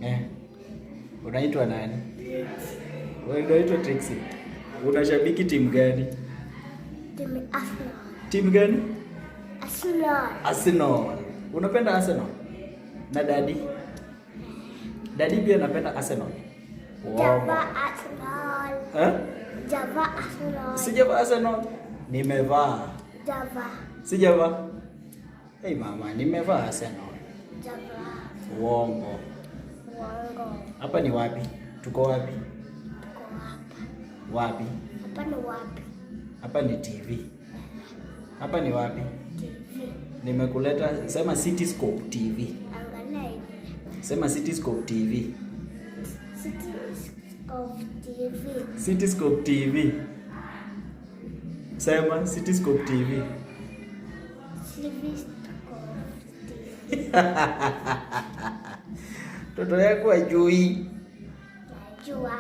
Eh. Unaitwa nani? Wewe unaitwa Trixie. Unashabiki timu gani? Timu Arsenal. Timu gani? Arsenal. Arsenal. Unapenda Arsenal? Na daddy? Daddy pia anapenda Arsenal. Wow. Java Arsenal. Java Arsenal. Sijavaa Arsenal. Nimevaa. Java. Sijavaa. Hey mama, nimevaa Arsenal. Java. Uongo. Uongo. Hapa ni wapi? Tuko wapi? Tuko hapa. Wapi? Hapa ni wapi? Hapa ni TV. Hapa ni wapi? TV. Nimekuleta, sema Cityscope TV. Angalia hivi. Sema Cityscope TV. Cityscope TV. Cityscope TV. Sema Cityscope TV. Cityscope TV. Toto yako ajui. Najua.